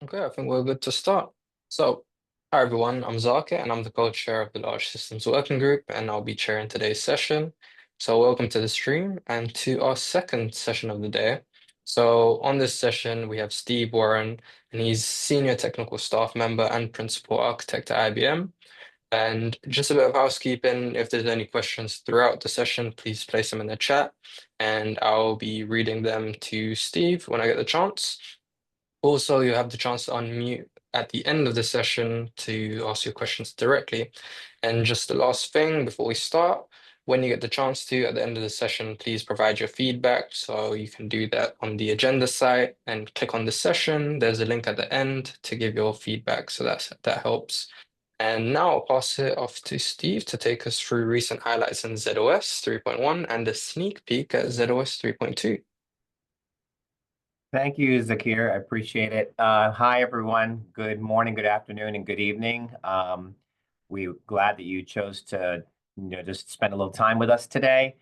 Okay, I think we're good to start. So, hi everyone, I'm Zaka and I'm the co-chair of the Large Systems Working Group and I'll be chairing today's session. So, welcome to the stream and to our second session of the day. So, on this session, we have Steve Warren and he's Senior Technical Staff Member and Principal Architect at IBM. And just a bit of housekeeping, if there's any questions throughout the session, please place them in the chat and I'll be reading them to Steve when I get the chance. Also, you have the chance to unmute at the end of the session to ask your questions directly. And just the last thing before we start, when you get the chance to, at the end of the session, please provide your feedback. So you can do that on the agenda site and click on the session. There's a link at the end to give your feedback. So that helps. And now I'll pass it off to Steve to take us through recent highlights in zOS 3.1 and a sneak peek at zOS 3.2. Thank you, Zakir. I appreciate it. Hi, everyone. Good morning, good afternoon, and good evening. We're glad that you chose to, just spend a little time with us today.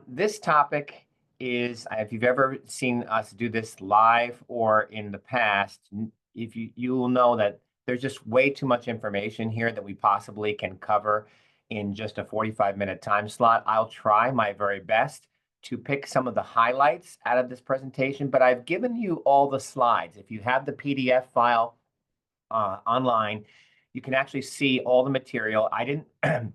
This topic is, if you've ever seen us do this live or in the past, if you will know that there's just way too much information here that we possibly can cover in just a 45-minute time slot. I'll try my very best to pick some of the highlights out of this presentation, but I've given you all the slides. If you have the PDF file online, you can actually see all the material. I didn't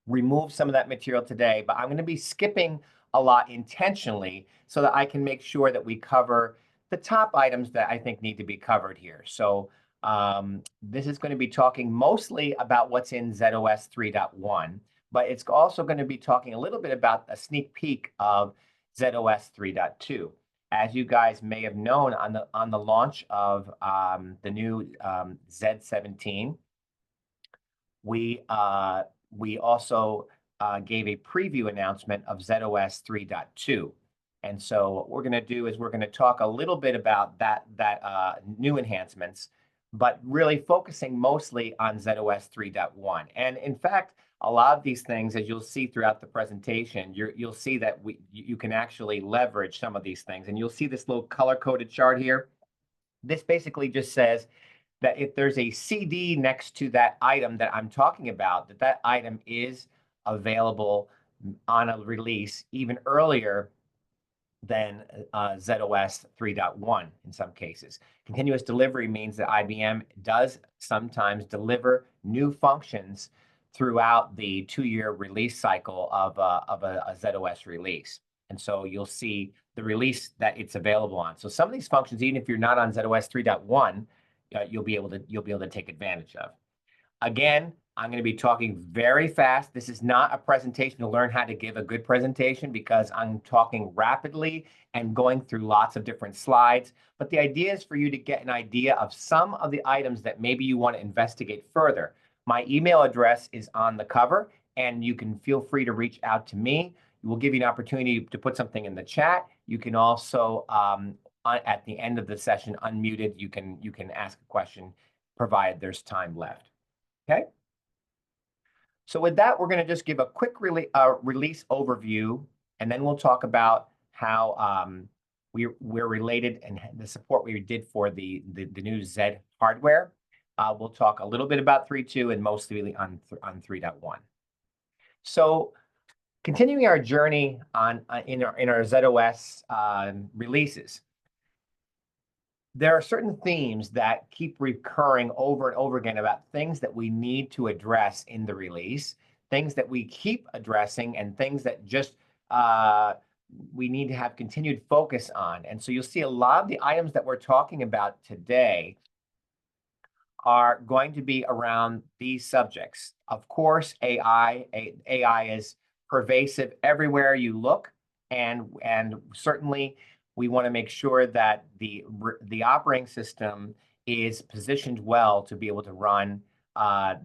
remove some of that material today, but I'm going to be skipping a lot intentionally so that I can make sure that we cover the top items that I think need to be covered here. So this is going to be talking mostly about what's in zOS 3.1, but it's also going to be talking a little bit about a sneak peek of zOS 3.2. As you guys may have known on the launch of the new Z17, we also gave a preview announcement of zOS 3.2. And so what we're going to do is we're going to talk a little bit about that new enhancements, but really focusing mostly on zOS 3.1. And in fact, a lot of these things, as you'll see throughout the presentation, you'll see that you can actually leverage some of these things. And you'll see this little color-coded chart here. This basically just says that if there's a CD next to that item that I'm talking about, that item is available on a release even earlier than zOS 3.1 in some cases. Continuous delivery means that IBM does sometimes deliver new functions throughout the 2-year release cycle of a zOS release. And so you'll see the release that it's available on. So some of these functions, even if you're not on zOS 3.1, you'll be able to take advantage of. Again, I'm going to be talking very fast. This is not a presentation to learn how to give a good presentation because I'm talking rapidly and going through lots of different slides. But the idea is for you to get an idea of some of the items that maybe you want to investigate further. My email address is on the cover, and you can feel free to reach out to me. We'll give you an opportunity to put something in the chat. You can also, at the end of the session, unmuted, you can ask a question, provided there's time left. Okay? So with that, we're going to just give a quick release overview, and then we'll talk about how we're related and the support we did for the new Z hardware. We'll talk a little bit about 3.2 and mostly on 3.1. So continuing our journey in our zOS releases, there are certain themes that keep recurring over and over again about things that we need to address in the release, things that we keep addressing, and things that just we need to have continued focus on. And so you'll see a lot of the items that we're talking about today are going to be around these subjects. Of course, AI is pervasive everywhere you look, and certainly we want to make sure that the operating system is positioned well to be able to run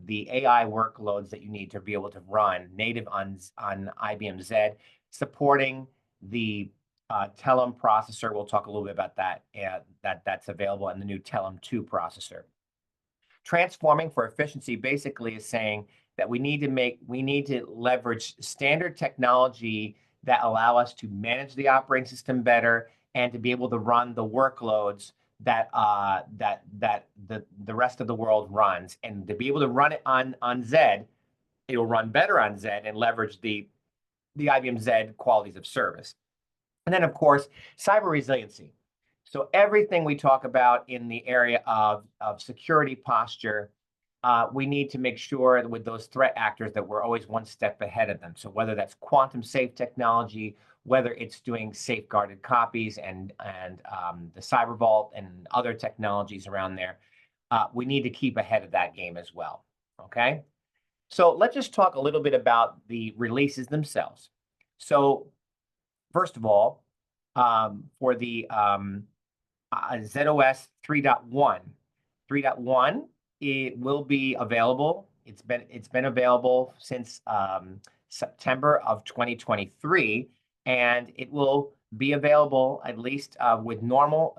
the AI workloads that you need to be able to run native on IBM Z, supporting the Telum processor. We'll talk a little bit about that. That's available in the new Telum 2 processor. Transforming for efficiency basically is saying that we need to leverage standard technology that allow us to manage the operating system better and to be able to run the workloads that the rest of the world runs, and to be able to run it on Z, it'll run better on Z and leverage the IBM Z qualities of service. And then, of course, cyber resiliency. So everything we talk about in the area of security posture, we need to make sure that with those threat actors that we're always one step ahead of them. So whether that's quantum safe technology, whether it's doing safeguarded copies and the cyber vault and other technologies around there, we need to keep ahead of that game as well. Okay. So let's just talk a little bit about the releases themselves. So first of all, for the zOS 3.1. 3.1, it will be available. It's been available since September of 2023, and it will be available at least with normal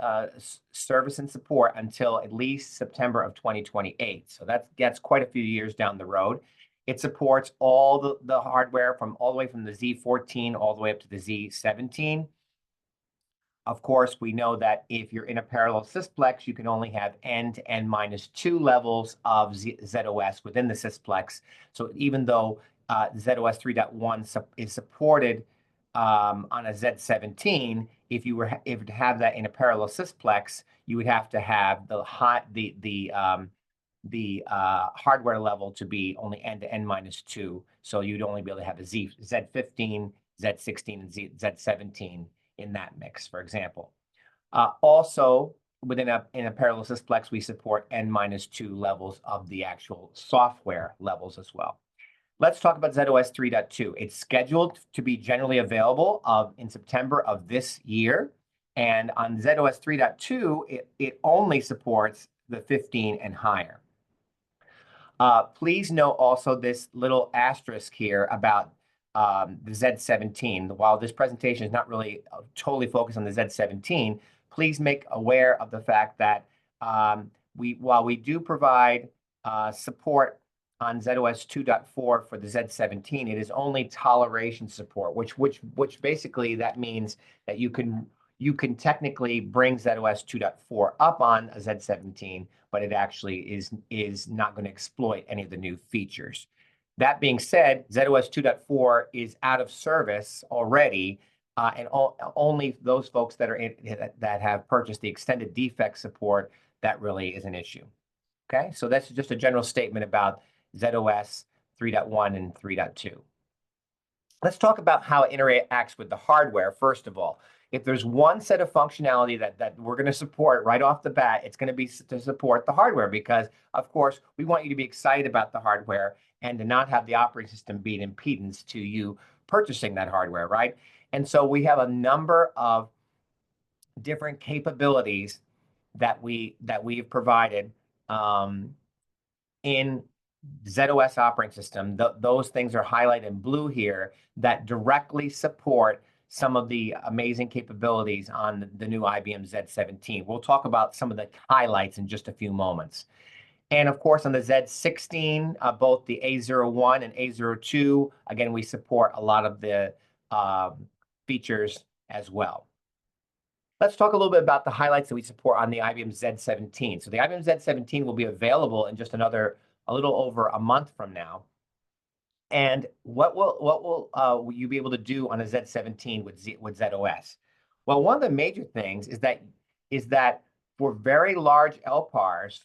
service and support until at least September of 2028. So that's quite a few years down the road. It supports all the hardware from all the way from the Z14 all the way up to the Z17. Of course, we know that if you're in a parallel sysplex, you can only have n to n minus 2 levels of zOS within the sysplex. So even though zOS 3.1 is supported on a Z17, if you to have that in a parallel sysplex, you would have to have the hardware level to be only n to n minus 2. So you'd only be able to have a Z15, Z16, and Z17 in that mix, for example. Also, in a parallel sysplex, we support n minus 2 levels of the actual software levels as well. Let's talk about zOS 3.2. It's scheduled to be generally available in September of this year. And on zOS 3.2, it only supports the 15 and higher. Please note also this little asterisk here about the Z17. While this presentation is not really totally focused on the Z17, please make aware of the fact that while we do provide support on zOS 2.4 for the Z17, it is only toleration support, which basically that means that you can technically bring zOS 2.4 up on a Z17, but it actually is not going to exploit any of the new features. That being said, zOS 2.4 is out of service already, and only those folks that have purchased the extended defect support, that really is an issue. Okay, so that's just a general statement about zOS 3.1 and 3.2. Let's talk about how it interacts with the hardware, first of all. If there's one set of functionality that we're going to support right off the bat, it's going to be to support the hardware because, of course, we want you to be excited about the hardware and to not have the operating system be an impedance to you purchasing that hardware, right? And so we have a number of different capabilities that we've provided in zOS operating system. Those things are highlighted in blue here that directly support some of the amazing capabilities on the new IBM Z17. We'll talk about some of the highlights in just a few moments. And of course, on the Z16, both the A01 and A02, again, we support a lot of the features as well. Let's talk a little bit about the highlights that we support on the IBM Z17. So the IBM Z17 will be available in just a little over a month from now. And what will you be able to do on a Z17 with zOS? Well, one of the major things is that for very large LPARs,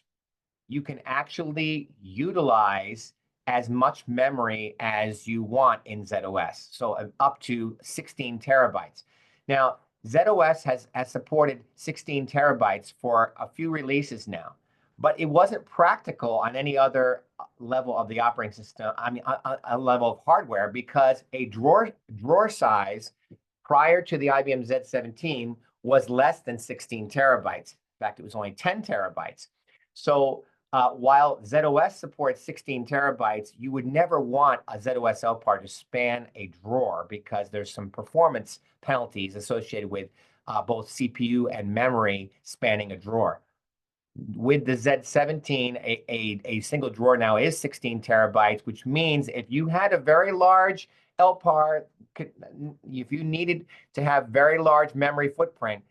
you can actually utilize as much memory as you want in zOS, so up to 16 terabytes. Now, zOS has supported 16 terabytes for a few releases now, but it wasn't practical on any other level of the operating system, a level of hardware, because a drawer size prior to the IBM Z17 was less than 16 terabytes. In fact, it was only 10 terabytes. So while zOS supports 16 terabytes, you would never want a zOS LPAR to span a drawer because there's some performance penalties associated with both CPU and memory spanning a drawer. With the Z17, a single drawer now is 16 terabytes, which means if you had a very large LPAR, if you needed to have very large memory footprint,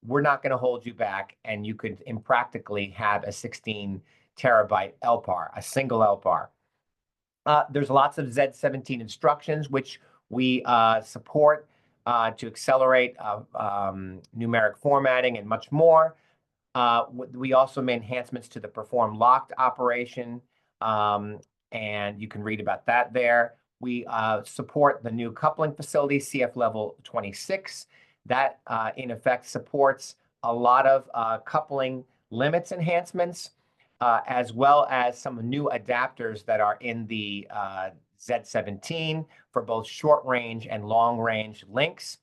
we're not going to hold you back, and you could impractically have a 16 terabyte LPAR, a single LPAR. There's lots of Z17 instructions, which we support to accelerate numeric formatting and much more. We also made enhancements to the perform locked operation, and you can read about that there. We support the new coupling facility, CF level 26. That, in effect, supports a lot of coupling limits enhancements, as well as some new adapters that are in the Z17 for both short range and long range links.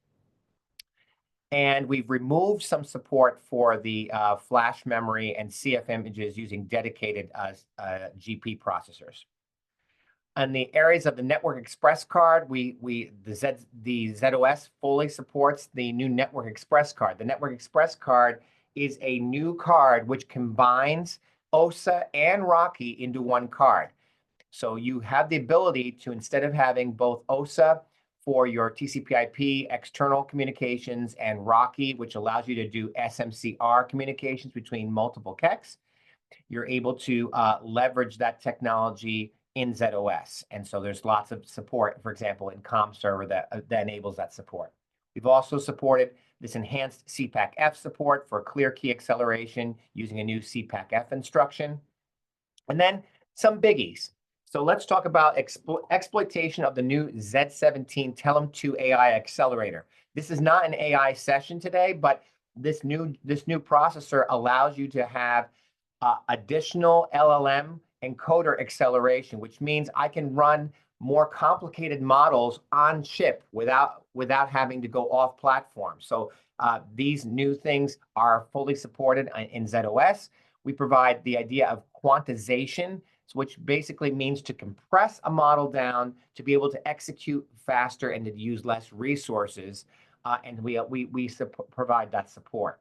And we've removed some support for the flash memory and CF images using dedicated GP processors. In the areas of the Network Express card, the zOS fully supports the new Network Express card. The Network Express card is a new card which combines OSA and Rocky into one card. So you have the ability to, instead of having both OSA for your TCP/IP external communications and Rocky, which allows you to do SMCR communications between multiple CECs, you're able to leverage that technology in zOS. And so there's lots of support, for example, in ComServer that enables that support. We've also supported this enhanced CPAC-F support for clear key acceleration using a new CPAC-F instruction. And then some biggies. So let's talk about exploitation of the new Z17 Telum 2 AI accelerator. This is not an AI session today, but this new processor allows you to have additional LLM encoder acceleration, which means I can run more complicated models on chip without having to go off platform. So these new things are fully supported in zOS. We provide the idea of quantization, which basically means to compress a model down to be able to execute faster and to use less resources. And we provide that support.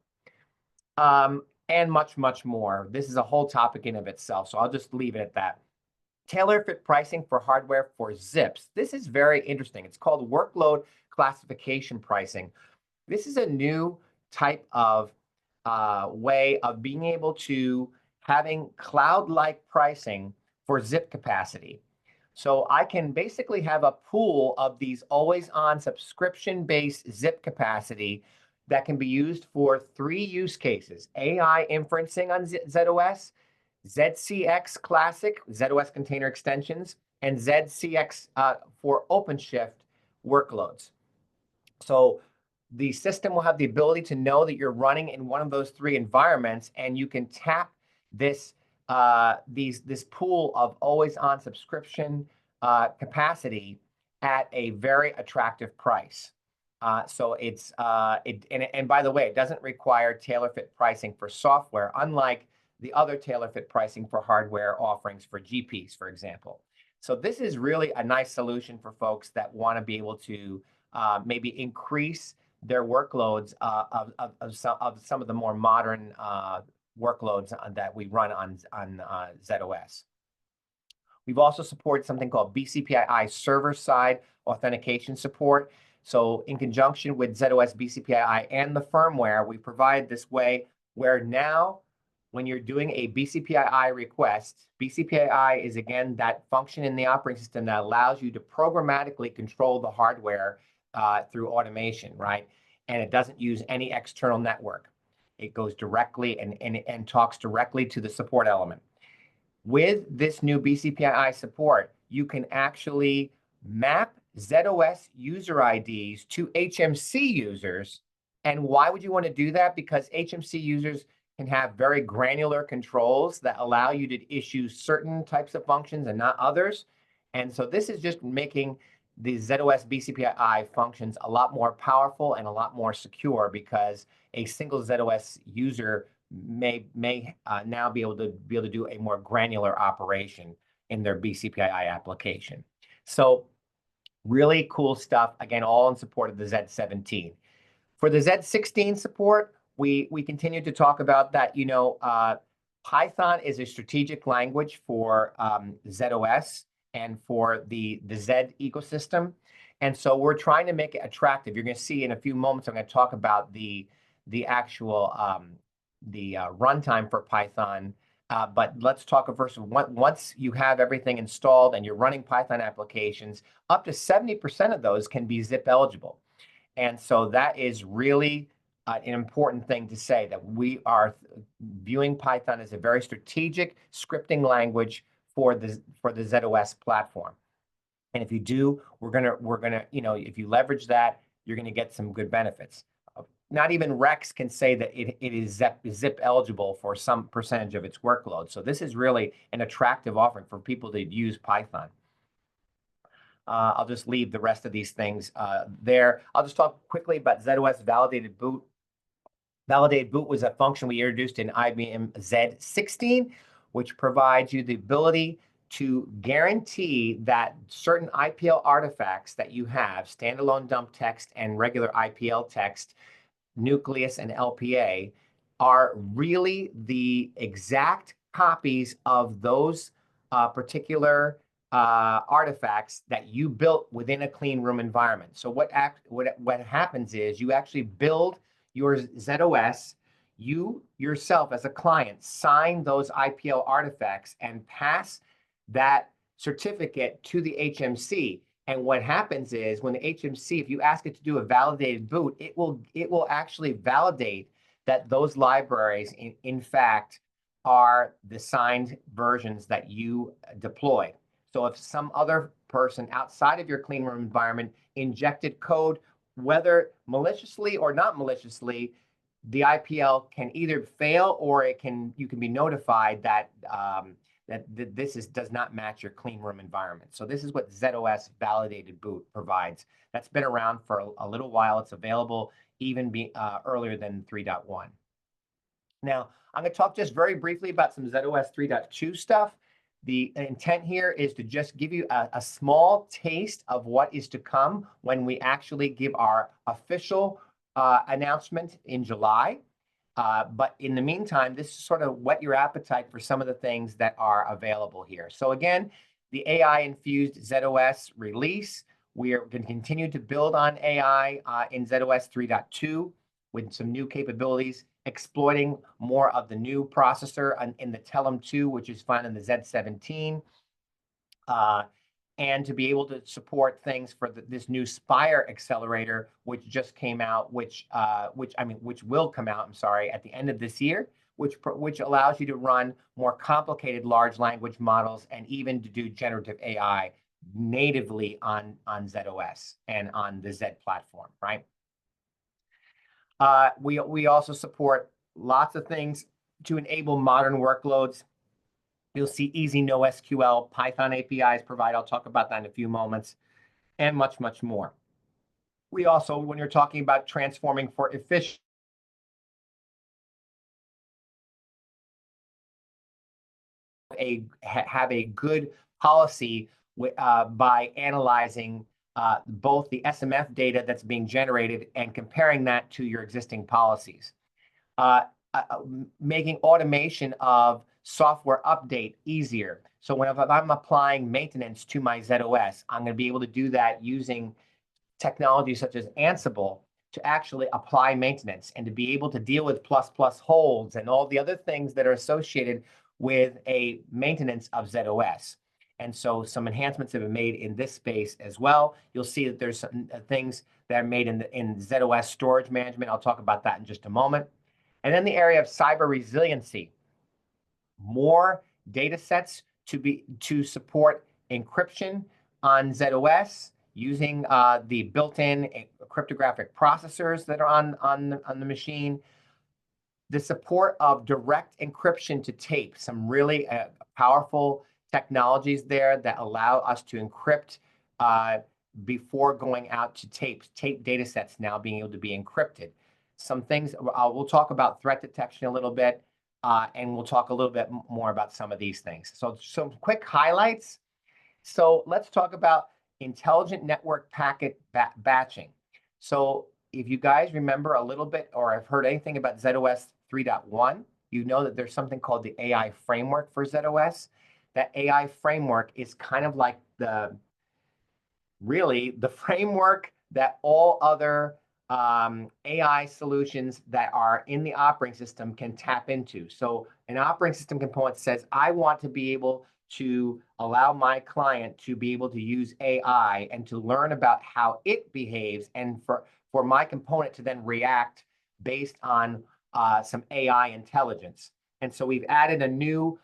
And much, much more. This is a whole topic in of itself, so I'll just leave it at that. Tailor fit pricing for hardware for zips. This is very interesting. It's called workload classification pricing. This is a new type of way of being able to having cloud-like pricing for zip capacity. So I can basically have a pool of these always-on subscription-based zip capacity that can be used for 3 use cases: AI inferencing on zOS, ZCX Classic, zOS container extensions, and ZCX for OpenShift workloads. So the system will have the ability to know that you're running in one of those 3 environments, and you can tap this pool of always-on subscription capacity at a very attractive price. So it's and by the way, it doesn't require tailor fit pricing for software, unlike the other tailor fit pricing for hardware offerings for GPs, for example. So this is really a nice solution for folks that want to be able to maybe increase their workloads of some of the more modern workloads that we run on zOS. We've also supported something called BCPII server-side authentication support. So in conjunction with zOS BCPII and the firmware, we provide this way where now when you're doing a BCPII request, BCPII is, again, that function in the operating system that allows you to programmatically control the hardware through automation, right? And it doesn't use any external network. It goes directly and talks directly to the support element. With this new BCPII support, you can actually map zOS user IDs to HMC users. And why would you want to do that? Because HMC users can have very granular controls that allow you to issue certain types of functions and not others. And so this is just making the zOS BCPII functions a lot more powerful and a lot more secure, because a single zOS user may now be able to do a more granular operation in their BCPII application. So really cool stuff, again, all in support of the Z17. For the Z16 support, we continue to talk about that. Python is a strategic language for zOS and for the Z ecosystem. And so we're trying to make it attractive. You're going to see in a few moments, I'm going to talk about the the actual runtime for Python. But let's talk first. Once you have everything installed and you're running Python applications, up to 70% of those can be zip eligible. And so that is really an important thing to say, that we are viewing Python as a very strategic scripting language for the zOS platform. And if you do, we're gonna, if you leverage that, you're gonna get some good benefits. Not even Rex can say that it is zip eligible for some percentage of its workload. So this is really an attractive offering for people that use Python. I'll just leave the rest of these things there. I'll just talk quickly about zOS validated boot. Validated boot was a function we introduced in IBM Z16, which provides you the ability to guarantee that certain IPL artifacts that you have, standalone dump text and regular IPL text, nucleus and LPA, are really the exact copies of those particular artifacts that you built within a clean room environment. So what happens is you actually build your zOS, you yourself as a client sign those IPL artifacts and pass that certificate to the HMC. And what happens is when the HMC, if you ask it to do a validated boot, it will actually validate that those libraries, in fact, are the signed versions that you deploy. So if some other person outside of your clean room environment injected code, whether maliciously or not maliciously, the IPL can either fail or you can be notified that this does not match your clean room environment. So this is what zOS validated boot provides. That's been around for a little while. It's available even earlier than 3.1. Now, I'm going to talk just very briefly about some zOS 3.2 stuff. The intent here is to just give you a small taste of what is to come when we actually give our official announcement in July. But in the meantime, this is sort of whet your appetite for some of the things that are available here. So again, the AI-infused zOS release, we are going to continue to build on AI in zOS 3.2 with some new capabilities, exploiting more of the new processor in the Telum 2, which is found in the Z17. And to be able to support things for this new Spire accelerator, which just came out, which will come out, I'm sorry, at the end of this year, which allows you to run more complicated large language models and even to do generative AI natively on zOS and on the Z platform, right? We also support lots of things to enable modern workloads. You'll see easy NoSQL, Python APIs provide. I'll talk about that in a few moments, and much, much more. We also, when you're talking about transforming for efficiency, have a good policy by analyzing both the SMF data that's being generated and comparing that to your existing policies. Making automation of software update easier. So if I'm applying maintenance to my zOS, I'm going to be able to do that using technologies such as Ansible to actually apply maintenance and to be able to deal with plus holds and all the other things that are associated with a maintenance of zOS. And so some enhancements have been made in this space as well. You'll see that there's some things that are made in zOS storage management. I'll talk about that in just a moment. And then the area of cyber resiliency, more data sets to support encryption on zOS using the built-in cryptographic processors that are on the machine. The support of direct encryption to tape, some really powerful technologies there that allow us to encrypt before going out to tape data sets now being able to be encrypted. Some things, we'll talk about threat detection a little bit, and we'll talk a little bit more about some of these things. So some quick highlights. So let's talk about intelligent network packet batching. So if you guys remember a little bit or have heard anything about zOS 3.1, you know that there's something called the AI framework for zOS. That AI framework is kind of like really the framework that all other AI solutions that are in the operating system can tap into. So an operating system component says, I want to be able to allow my client to be able to use AI and to learn about how it behaves, and for my component to then react based on some AI intelligence. And so we've added a new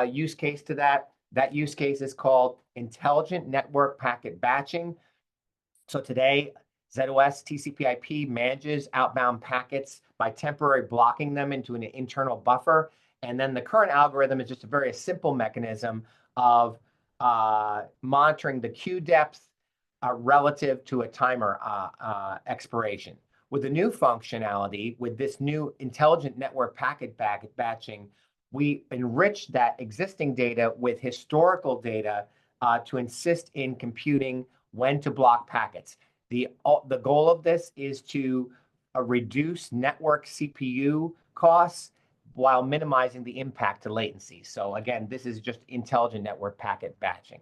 use case to that. That use case is called intelligent network packet batching. So today, zOS TCP/IP manages outbound packets by temporarily blocking them into an internal buffer. And then the current algorithm is just a very simple mechanism of monitoring the queue depth relative to a timer expiration. With the new functionality, with this new intelligent network packet batching, we enrich that existing data with historical data to assist in computing when to block packets. The goal of this is to reduce network CPU costs while minimizing the impact to latency. So again, this is just intelligent network packet batching.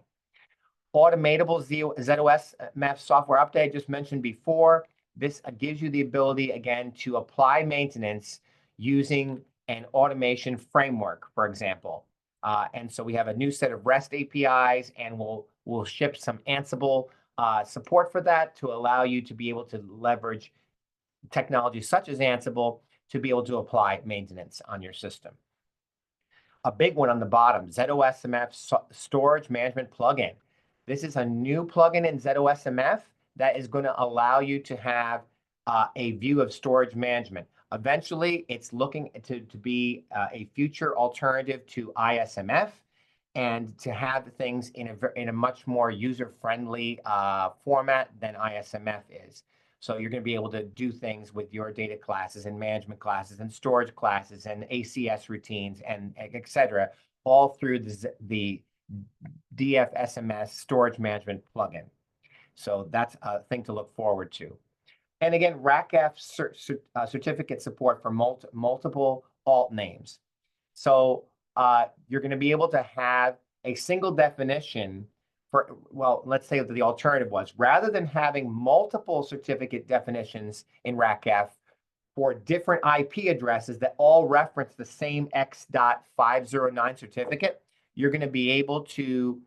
Automatable zOS map software update I just mentioned before. This gives you the ability, again, to apply maintenance using an automation framework, for example. And so we have a new set of REST APIs, and we'll ship some Ansible support for that to allow you to be able to leverage technologies such as Ansible to be able to apply maintenance on your system. A big one on the bottom, zOS MF storage management plugin. This is a new plugin in zOS MF that is going to allow you to have a view of storage management. Eventually, it's looking to be a future alternative to ISMF, and to have things in a much more user-friendly format than ISMF is. So you're going to be able to do things with your data classes and management classes and storage classes and ACS routines and et cetera, all through the DFSMS storage management plugin. So that's a thing to look forward to. And again, RACF certificate support for multiple alt names. So you're going to be able to have a single definition for, well, let's say that the alternative was, rather than having multiple certificate definitions in RACF for different IP addresses that all reference the same X.509 certificate, you're going to be able to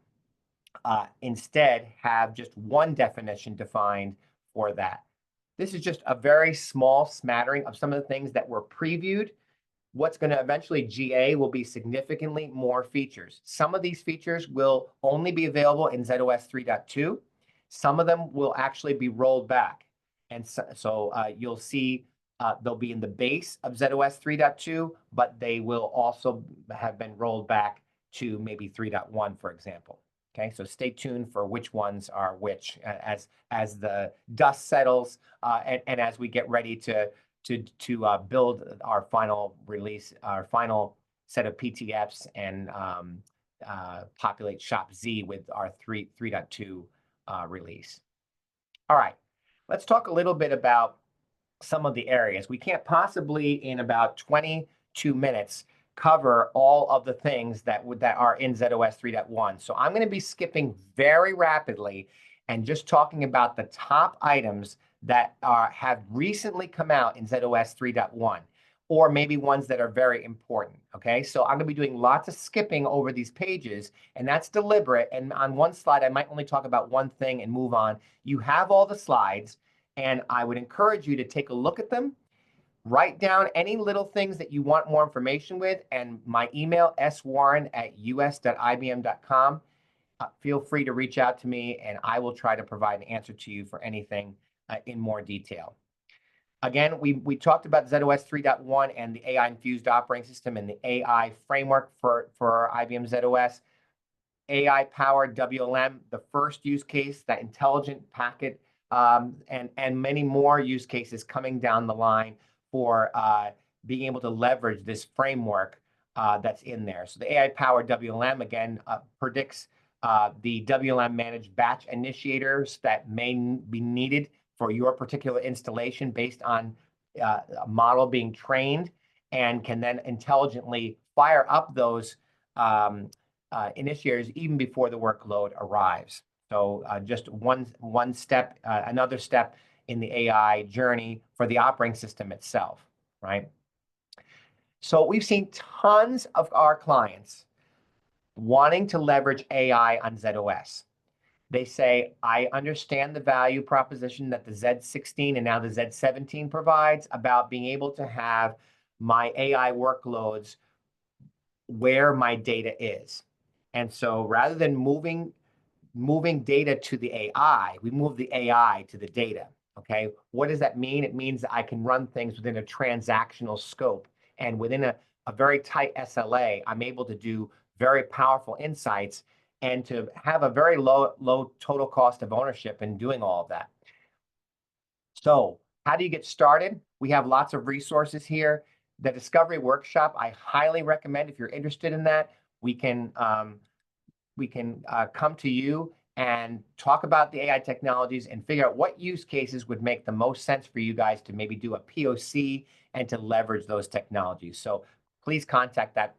instead have just one definition defined for that. This is just a very small smattering of some of the things that were previewed. What's going to eventually GA will be significantly more features. Some of these features will only be available in zOS 3.2. Some of them will actually be rolled back. And so you'll see they'll be in the base of zOS 3.2, but they will also have been rolled back to maybe 3.1, for example. Okay, so stay tuned for which ones are which as the dust settles and as we get ready to build our final release, our final set of PTFs, and populate Shop Z with our 3.2 release. All right, let's talk a little bit about some of the areas. We can't possibly, in about 22 minutes, cover all of the things that are in zOS 3.1. So I'm going to be skipping very rapidly and just talking about the top items that have recently come out in zOS 3.1, or maybe ones that are very important, okay? So I'm going to be doing lots of skipping over these pages, and that's deliberate. And on one slide, I might only talk about one thing and move on. You have all the slides, and I would encourage you to take a look at them, write down any little things that you want more information with, and my email, swarren@us.ibm.com. Feel free to reach out to me, and I will try to provide an answer to you for anything in more detail. Again, we talked about zOS 3.1 and the AI-infused operating system and the AI framework for IBM zOS. AI-powered WLM, the first use case, that intelligent packet, and many more use cases coming down the line for being able to leverage this framework that's in there. So the AI-powered WLM, again, predicts the WLM managed batch initiators that may be needed for your particular installation based on a model being trained, and can then intelligently fire up those initiators even before the workload arrives. So just one step, another step in the AI journey for the operating system itself, right? So we've seen tons of our clients wanting to leverage AI on zOS. They say, I understand the value proposition that the Z16 and now the Z17 provides about being able to have my AI workloads where my data is. And so rather than moving data to the AI, we move the AI to the data. Okay. What does that mean? It means that I can run things within a transactional scope. And within a very tight SLA, I'm able to do very powerful insights and to have a very low total cost of ownership in doing all of that. So how do you get started? We have lots of resources here. The Discovery Workshop, I highly recommend if you're interested in that. We can come to you and talk about the AI technologies and figure out what use cases would make the most sense for you guys to maybe do a POC and to leverage those technologies. So please contact that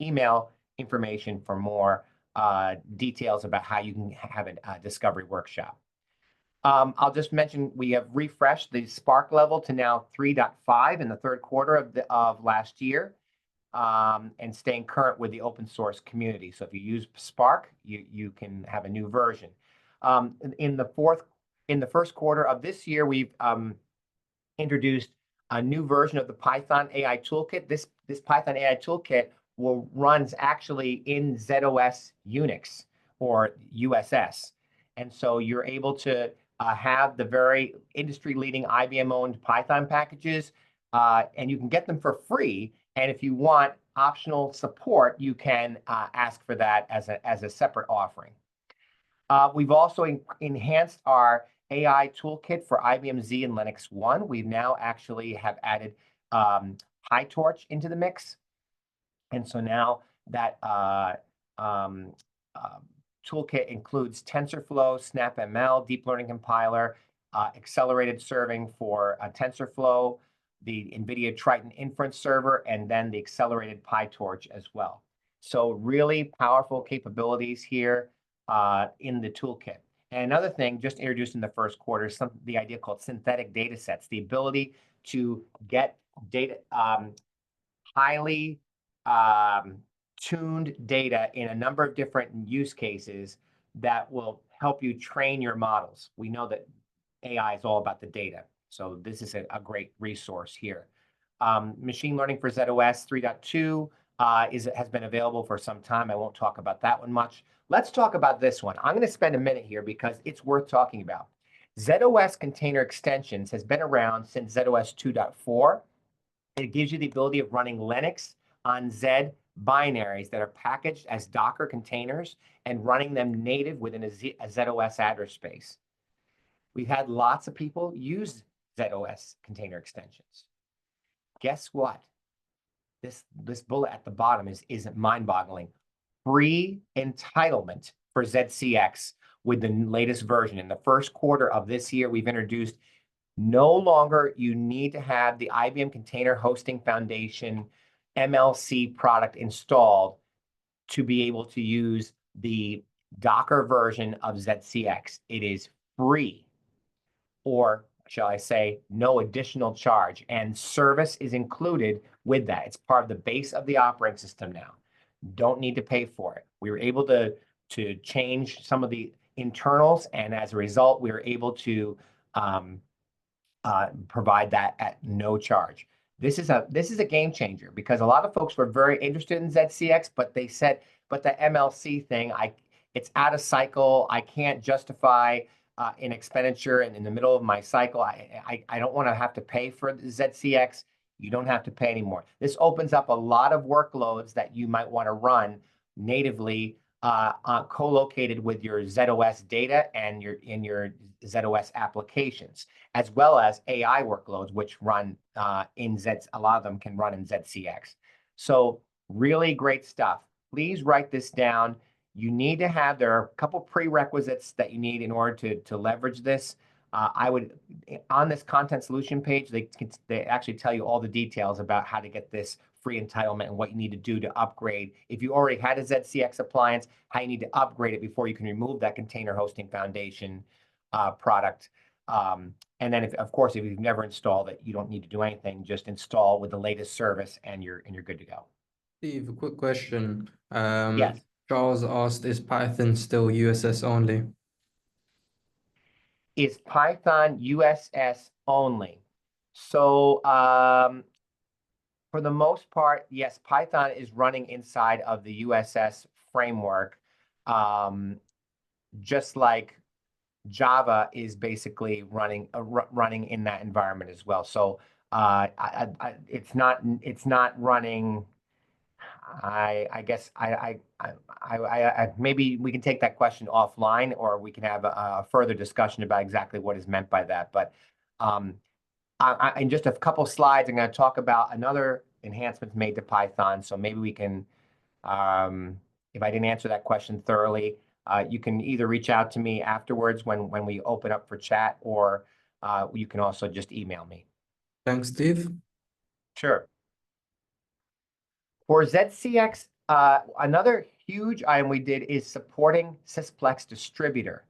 email information for more details about how you can have a discovery workshop. I'll just mention we have refreshed the Spark level to now 3.5 in the third quarter of last year. And staying current with the open source community. So if you use Spark, you can have a new version. In the first quarter of this year, we've introduced a new version of the Python AI Toolkit. This Python AI Toolkit runs actually in zOS Unix or USS. And so you're able to have the very industry-leading IBM-owned Python packages, and you can get them for free. And if you want optional support, you can ask for that as a separate offering. We've also enhanced our AI toolkit for IBM Z and Linux One. We now actually have added PyTorch into the mix. And so now that toolkit includes TensorFlow, SnapML, Deep Learning Compiler, accelerated serving for TensorFlow, the NVIDIA Triton Inference Server, and then the accelerated PyTorch as well. So really powerful capabilities here in the toolkit. And another thing just introduced in the first quarter is the idea called synthetic data sets, the ability to get data, highly tuned data in a number of different use cases that will help you train your models. We know that AI is all about the data. So this is a great resource here. Machine learning for zOS 3.2 has been available for some time. I won't talk about that one much. Let's talk about this one. I'm going to spend a minute here because it's worth talking about. zOS Container Extensions has been around since zOS 2.4. It gives you the ability of running Linux on Z binaries that are packaged as Docker containers and running them native within a zOS address space. We've had lots of people use zOS container extensions. Guess what? This bullet at the bottom is mind-boggling. Free entitlement for ZCX with the latest version. In the first quarter of this year, we've introduced no longer you need to have the IBM Container Hosting Foundation MLC product installed to be able to use the Docker version of ZCX. It is free, or shall I say, no additional charge. And service is included with that. It's part of the base of the operating system now. Don't need to pay for it. We were able to change some of the internals, and as a result, we were able to provide that at no charge. This is a game changer because a lot of folks were very interested in ZCX, but they said, but the MLC thing, it's out of cycle. I can't justify an expenditure in the middle of my cycle. I don't want to have to pay for ZCX. You don't have to pay anymore. This opens up a lot of workloads that you might want to run natively co-located with your zOS data and in your zOS applications, as well as AI workloads, which run in a lot of them can run in ZCX. So really great stuff. Please write this down. You need to have, there are a couple prerequisites that you need in order to leverage this. I would, on this content solution page, they actually tell you all the details about how to get this free entitlement and what you need to do to upgrade. If you already had a ZCX appliance, how you need to upgrade it before you can remove that Container Hosting Foundation product. And then, of course, if you've never installed it, you don't need to do anything. Just install with the latest service, and you're good to go. Steve, a quick question. Yes. Charles asked, is Python still USS only? Is Python USS only? So for the most part, yes, Python is running inside of the USS framework, um, just like Java is basically running in that environment as well. So it's not running. I guess maybe we can take that question offline, or we can have a further discussion about exactly what is meant by that. But um, in just a couple slides, I'm going to talk about another enhancements made to Python. So maybe we can, if I didn't answer that question thoroughly, you can either reach out to me afterwards when we open up for chat, or you can also just email me. Thanks, Steve. Sure. For ZCX, another huge item we did is supporting Sysplex distributor.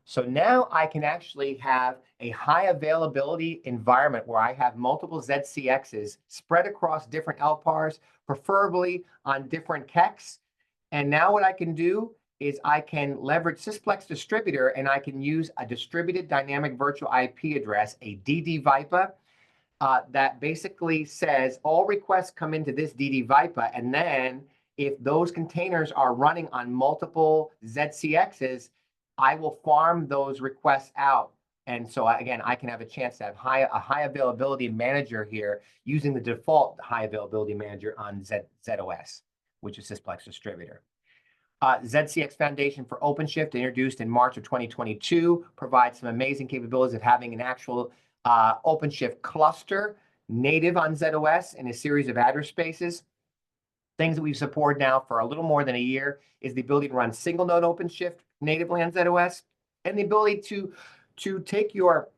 So now I can actually have a high availability environment where I have multiple ZCXs spread across different LPARs, preferably on different KEX. And now what I can do is I can leverage Sysplex distributor, and I can use a distributed dynamic virtual IP address, a DD-VIPA, that basically says all requests come into this DD-VIPA, and then if those containers are running on multiple ZCXs, I will farm those requests out. And so again, I can have a chance to have a high availability manager here using the default high availability manager on zOS, which is Sysplex distributor. ZCX Foundation for OpenShift, introduced in March of 2022, provides some amazing capabilities of having an actual OpenShift cluster native on zOS in a series of address spaces. Things that we've supported now for a little more than a year is the ability to run single node OpenShift natively on zOS, and the ability to take your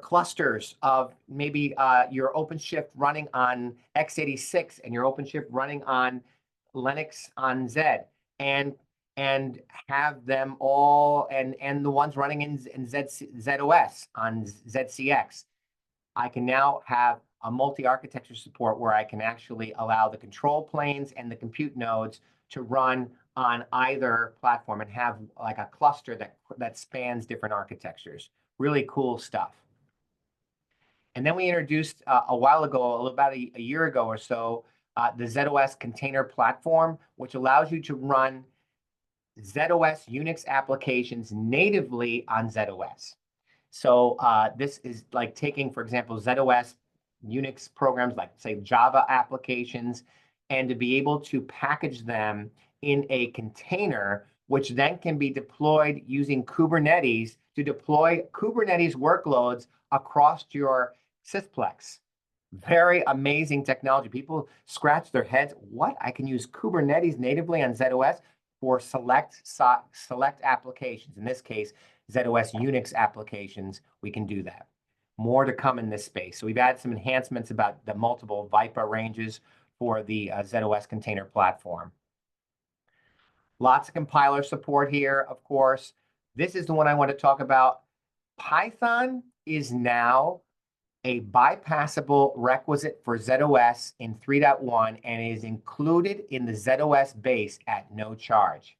clusters of maybe your OpenShift running on x86 and your OpenShift running on Linux on Z, and have them all, and the ones running in zOS on ZCX. I can now have a multi-architecture support where I can actually allow the control planes and the compute nodes to run on either platform and have like a cluster that spans different architectures. Really cool stuff. And then we introduced a while ago, about a year ago or so, the zOS container platform, which allows you to run zOS Unix applications natively on zOS. So this is like taking, for example, zOS Unix programs like, say, Java applications, and to be able to package them in a container, which then can be deployed using Kubernetes to deploy Kubernetes workloads across your Sysplex. Very amazing technology. People scratch their heads. What? I can use Kubernetes natively on zOS for select applications. In this case, zOS Unix applications, we can do that. More to come in this space. So we've added some enhancements about the multiple VIPA ranges for the zOS container platform. Lots of compiler support here, of course. This is the one I want to talk about. Python is now a bypassable requisite for zOS in 3.1 and is included in the zOS base at no charge.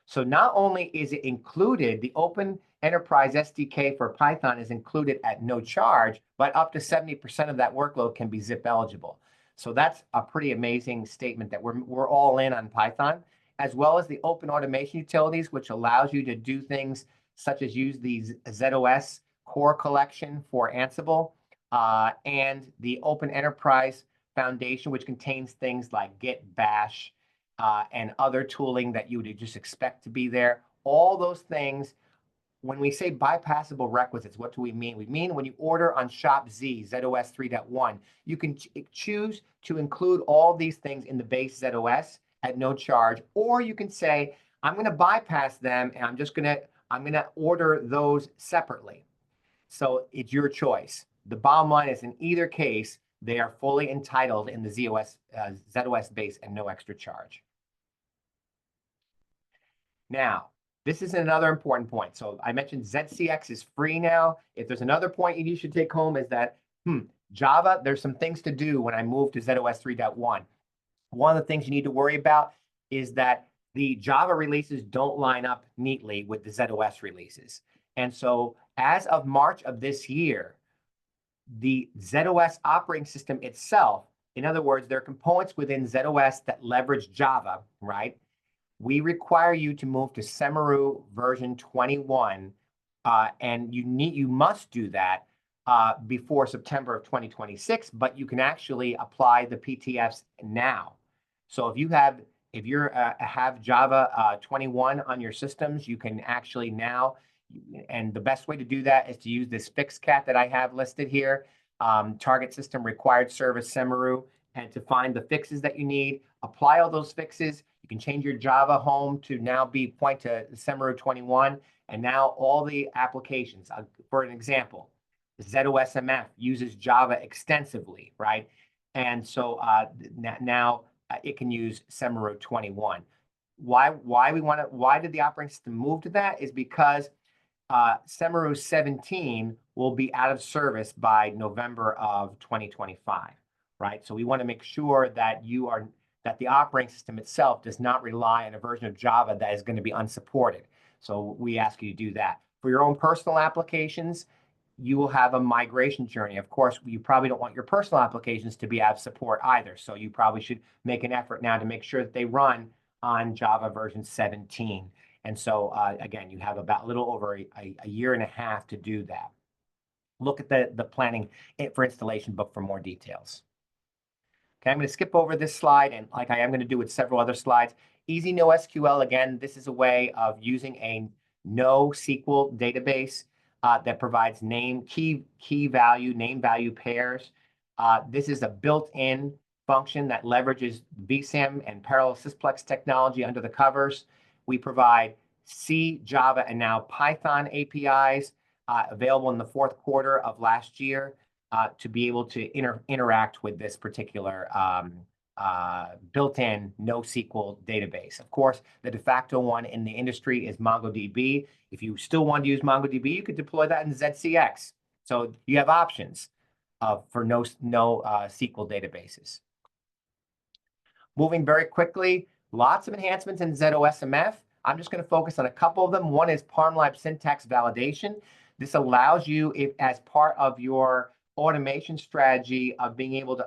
So not only is it included, the Open Enterprise SDK for Python is included at no charge, but up to 70% of that workload can be zip eligible. So that's a pretty amazing statement that we're all in on Python, as well as the open automation utilities, which allows you to do things such as use the zOS core collection for Ansible, and the Open Enterprise Foundation, which contains things like Git, Bash, and other tooling that you would just expect to be there. All those things, when we say bypassable requisites, what do we mean? We mean when you order on Shop Z, zOS 3.1, you can choose to include all these things in the base zOS at no charge, or you can say, I'm going to bypass them, and I'm going to order those separately. So it's your choice. The bottom line is, in either case, they are fully entitled in the zOS base and no extra charge. Now, This is another important point. So I mentioned ZCX is free now. If there's another point you should take home is that, Java, there's some things to do when I move to zOS 3.1. One of the things you need to worry about is that the Java releases don't line up neatly with the zOS releases. And so as of March of this year, the zOS operating system itself, in other words, there are components within zOS that leverage Java, right? We require you to move to Semeru version 21, and you must do that before September of 2026. But you can actually apply the PTFs now. So if you have Java 21 on your systems, you can actually now. And the best way to do that is to use this fixcat that I have listed here, target system required service Semeru, and to find the fixes that you need, apply all those fixes. You can change your Java home to now point to Semeru 21, and now all the applications. For an example, zOSMF uses Java extensively, right? And so now it can use Semeru 21. Why did the operating system move to that? Is because Semeru 17 will be out of service by November of 2025, right? So we want to make sure that that the operating system itself does not rely on a version of Java that is going to be unsupported. So we ask you to do that. For your own personal applications, you will have a migration journey. Of course, you probably don't want your personal applications to be out of support either. So you probably should make an effort now to make sure that they run on Java version 17. And so, again, you have about a little over a year and a half to do that. Look at the planning for installation book for more details. Okay, I'm going to skip over this slide, and like I am going to do with several other slides. Easy NoSQL, again, this is a way of using a NoSQL database that provides name value pairs. This is a built-in function that leverages vSIM and parallel sysplex technology under the covers. We provide C, Java, and now Python APIs available in the fourth quarter of last year to be able to interact with this particular built-in NoSQL database. Of course, the de facto one in the industry is MongoDB. If you still want to use MongoDB, you could deploy that in ZCX. So you have options for NoSQL databases. Moving very quickly, lots of enhancements in zOSMF. I'm just going to focus on a couple of them. One is ParmLab syntax validation. This allows you, as part of your automation strategy of being able to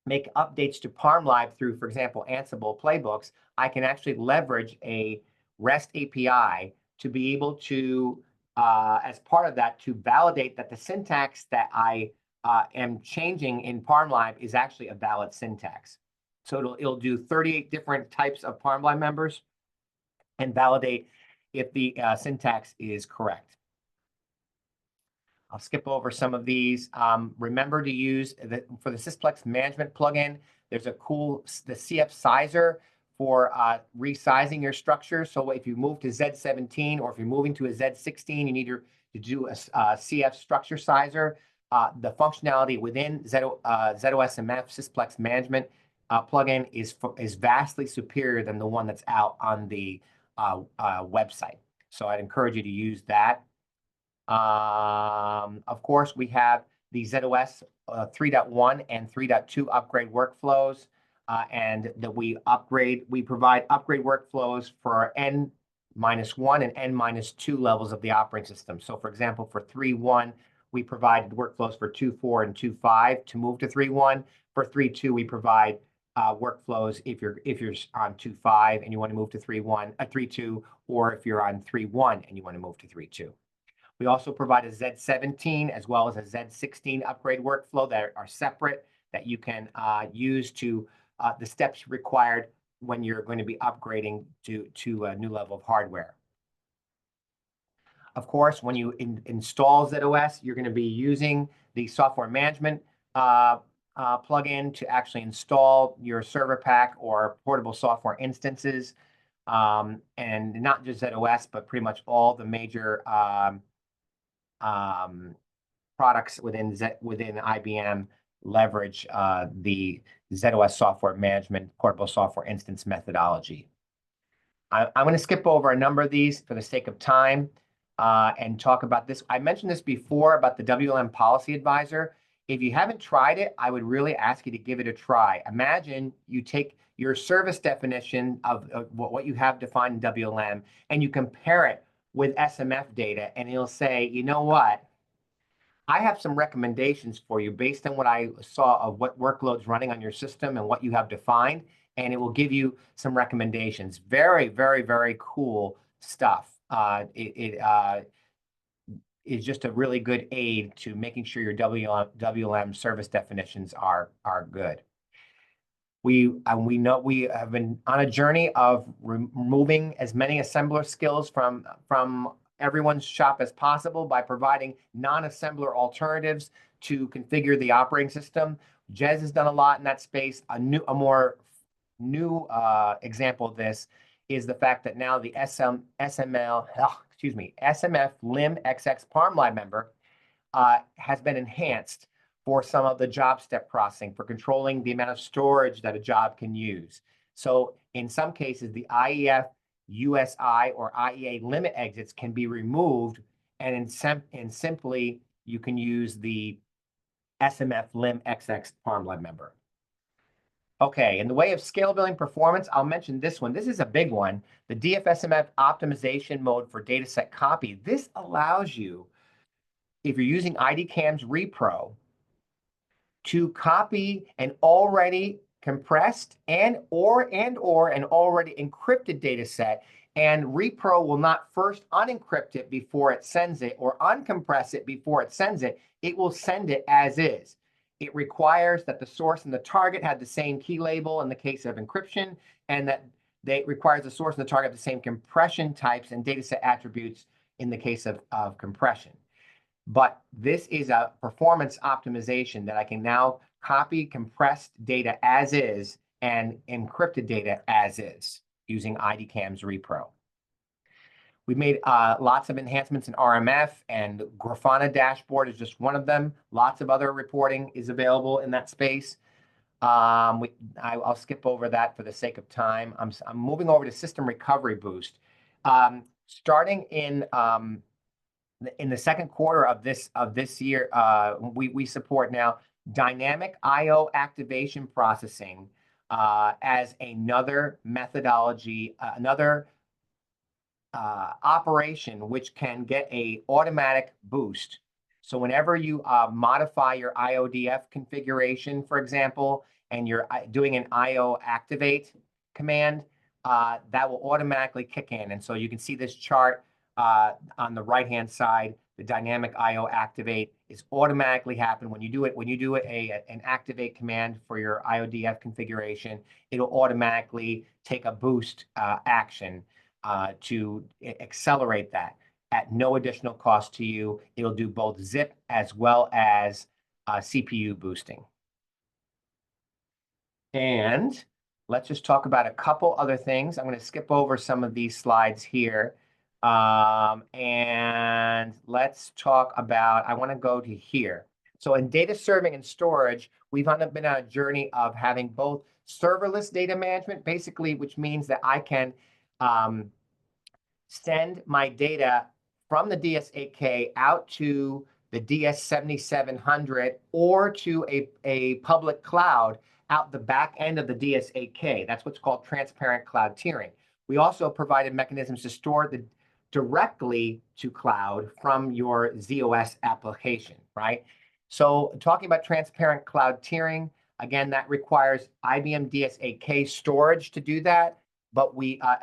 make updates to ParmLab through, for example, Ansible playbooks, I can actually leverage a REST API to be able to, as part of that, to validate that the syntax that I am changing in ParmLab is actually a valid syntax. So it'll do 38 different types of ParmLab members and validate if the syntax is correct. I'll skip over some of these. Remember to use, for the Sysplex management plugin, there's the CF sizer for resizing your structure. So if you move to Z17 or if you're moving to a Z16, you need to do a CF structure sizer. The functionality within zOSMF Sysplex management plugin is vastly superior than the one that's out on the website. So I'd encourage you to use that. Of course, we have the zOS 3.1 and 3.2 upgrade workflows, and that we provide upgrade workflows for N-1 and N-2 levels of the operating system. So for example, for 3.1, we provide workflows for 2.4 and 2.5 to move to 3.1. For 3.2, we provide workflows if you're on 2.5 and you want to move to 3.2, or if you're on 3.1 and you want to move to 3.2. We also provide a Z17 as well as a Z16 upgrade workflow that are separate that you can use to the steps required when you're going to be upgrading to a new level of hardware. Of course, when you install zOS, you're going to be using the software management plugin to actually install your server pack or portable software instances, and not just zOS, but pretty much all the major products within IBM leverage the zOS software management portable software instance methodology. I'm going to skip over a number of these for the sake of time and talk about this. I mentioned this before about the WLM Policy Advisor. If you haven't tried it, I would really ask you to give it a try. Imagine you take your service definition of what you have defined in WLM and you compare it with SMF data, and it'll say, you know what? I have some recommendations for you based on what I saw of what workloads running on your system and what you have defined, and it will give you some recommendations. Very, very, very cool stuff. It is just a really good aid to making sure your WLM service definitions are good. We know we have been on a journey of removing as many assembler skills from everyone's shop as possible by providing non-assembler alternatives to configure the operating system. Jez has done a lot in that space. A more new example of this is the fact that now the SMF lim XX parm lib member has been enhanced for some of the job step processing, for controlling the amount of storage that a job can use. So in some cases, the IEF USI or IEA limit exits can be removed, and simply you can use the SMF lim XX parm lib member. Okay, in the way of scalability and performance, I'll mention this one. This is a big one, the DFSMF optimization mode for dataset copy. This allows you, if you're using IDCAM's repro, to copy an already compressed and or an already encrypted data set, and repro will not first unencrypt it before it sends it or uncompress it before it sends it. It will send it as is. It requires that the source and the target have the same key label in the case of encryption, and that it requires the source and the target have the same compression types and data set attributes in the case of compression. But this is a performance optimization that I can now copy compressed data as is and encrypted data as is using IDCAM's repro. We've made lots of enhancements in RMF, and Grafana dashboard is just one of them. Lots of other reporting is available in that space. I'll skip over that for the sake of time. I'm moving over to System Recovery Boost. Starting in the second quarter of this year, we support now dynamic I/O activation processing as another methodology, another operation which can get a automatic boost. So whenever you modify your IODF configuration, for example, and you're doing an IO activate command, that will automatically kick in. And so you can see this chart on the right-hand side. The dynamic IO activate is automatically happen when you do it. When you do an activate command for your IODF configuration, it'll automatically take a boost action to accelerate that at no additional cost to you. It'll do both zip as well as CPU boosting. And let's just talk about a couple other things. I'm going to skip over some of these slides here. And let's talk about, I want to go to here. So in data serving and storage, we've been on a journey of having both serverless data management, basically, which means that I can send my data from the DS8K out to the DS7700 or to a public cloud out the back end of the DS8K. That's what's called transparent cloud tiering. We also provided mechanisms to store directly to cloud from your zOS application, right? So talking about transparent cloud tiering, again, that requires IBM DS8K storage to do that. But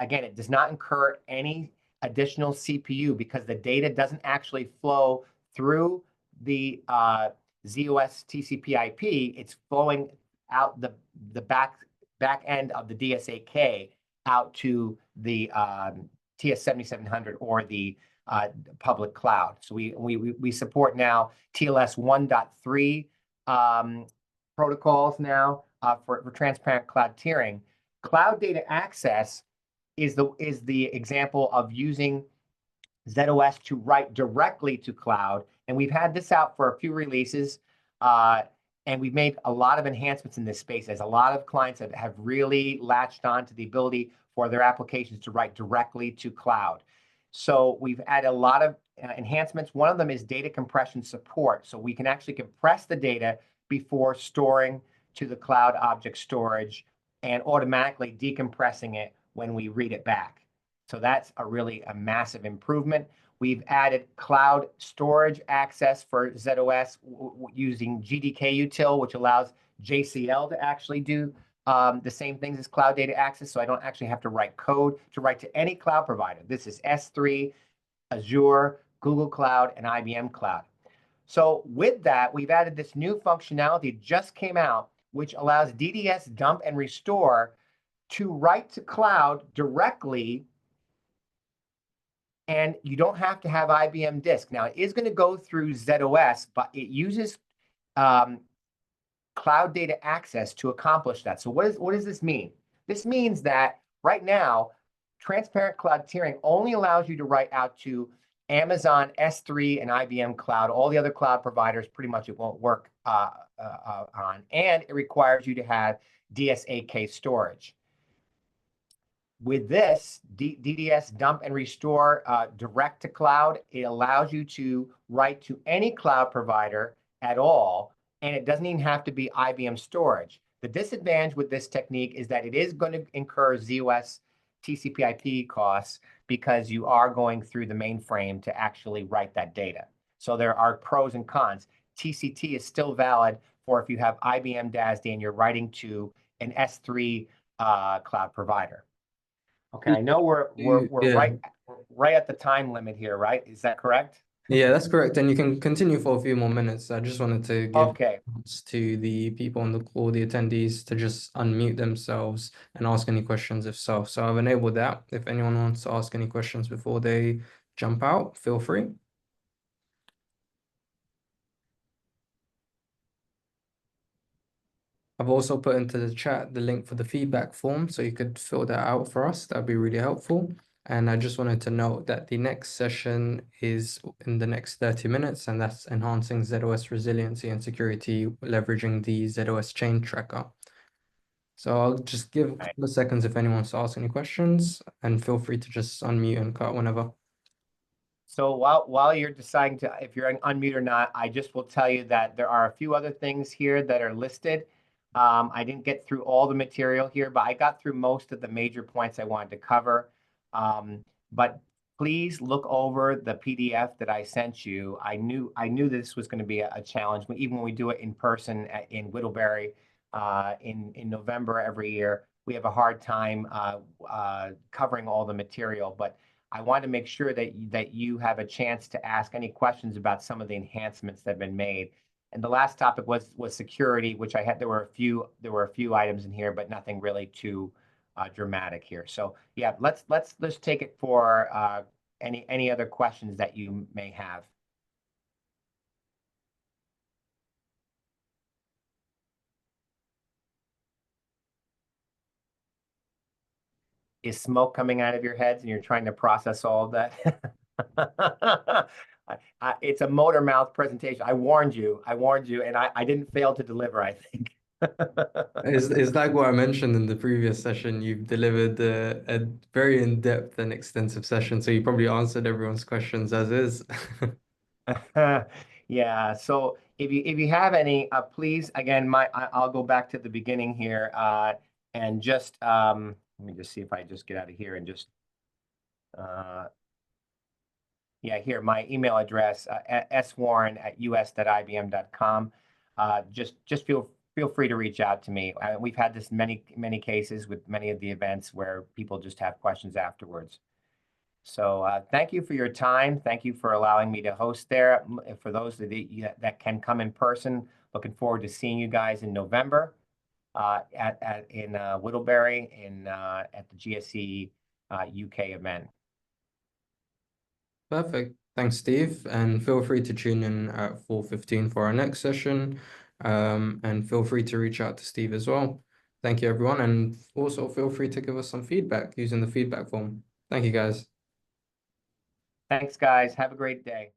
again, it does not incur any additional CPU because the data doesn't actually flow through the zOS TCP/IP. It's flowing out the back end of the DS8K out to the TS7700 or the public cloud. So we support now TLS 1.3 protocols now for transparent cloud tiering. Cloud data access is the example of using zOS to write directly to cloud. And we've had this out for a few releases, and we've made a lot of enhancements in this space as a lot of clients have really latched on to the ability for their applications to write directly to cloud. So we've added a lot of enhancements. One of them is data compression support. So we can actually compress the data before storing to the cloud object storage and automatically decompressing it when we read it back. So that's a massive improvement. We've added cloud storage access for zOS using GDK util, which allows JCL to actually do the same things as cloud data access. So I don't actually have to write code to write to any cloud provider. This is S3, Azure, Google Cloud, and IBM Cloud. So with that, we've added this new functionality, just came out, which allows DDS dump and restore to write to cloud directly, and you don't have to have IBM disk. Now, it is going to go through zOS, but it uses cloud data access to accomplish that. So what does this mean? This means that right now, transparent cloud tiering only allows you to write out to Amazon S3 and IBM Cloud. All the other cloud providers, pretty much it won't work on. And it requires you to have DSAK storage. With this, DDS dump and restore direct to cloud, it allows you to write to any cloud provider at all, and it doesn't even have to be IBM storage. The disadvantage with this technique is that it is going to incur zOS TCP/IP costs because you are going through the mainframe to actually write that data. So there are pros and cons. TCT is still valid for if you have IBM DASD and you're writing to an S3 cloud provider. Okay, I know we're Yeah. right at the time limit here, right? Is that correct? Yeah, that's correct. And you can continue for a few more minutes. I just wanted to give Okay. to the people on the call, the attendees, to just unmute themselves and ask any questions if so. So I've enabled that. If anyone wants to ask any questions before they jump out, feel free. I've also put into the chat the link for the feedback form, so you could fill that out for us. That'd be really helpful. And I just wanted to note that the next session is in the next 30 minutes, and that's enhancing zOS resiliency and security, leveraging the zOS chain tracker. So I'll just give a couple of seconds if anyone wants to ask any questions, and feel free to just unmute and cut whenever. So while you're deciding if you're unmute or not, I just will tell you that there are a few other things here that are listed. I didn't get through all the material here, but I got through most of the major points I wanted to cover. But please look over the PDF that I sent you. I knew this was going to be a challenge, even when we do it in person in Whittlebury in November every year. We have a hard time covering all the material, but I want to make sure that you have a chance to ask any questions about some of the enhancements that have been made. And the last topic was security, which there were a few items in here, but nothing really too dramatic here. So yeah, let's take it for any other questions that you may have. Is smoke coming out of your heads and you're trying to process all of that? It's a motor mouth presentation. I warned you, and I didn't fail to deliver, I think. It's like what I mentioned in the previous session. You've delivered a very in-depth and extensive session, so you probably answered everyone's questions as is. Yeah, so if you have any, please, again, I'll go back to the beginning here and just let me just see if I just get out of here and just yeah, here, my email address, swarren@us.ibm.com. Just feel free to reach out to me. We've had this many cases with many of the events where people just have questions afterwards. So thank you for your time. Thank you for allowing me to host there. For those that can come in person, looking forward to seeing you guys in November in Whittlebury at the GSE UK event. Perfect. Thanks, Steve. And feel free to tune in at 4:15 for our next session. And feel free to reach out to Steve as well. Thank you, everyone. And also feel free to give us some feedback using the feedback form. Thank you, guys. Thanks, guys. Have a great day.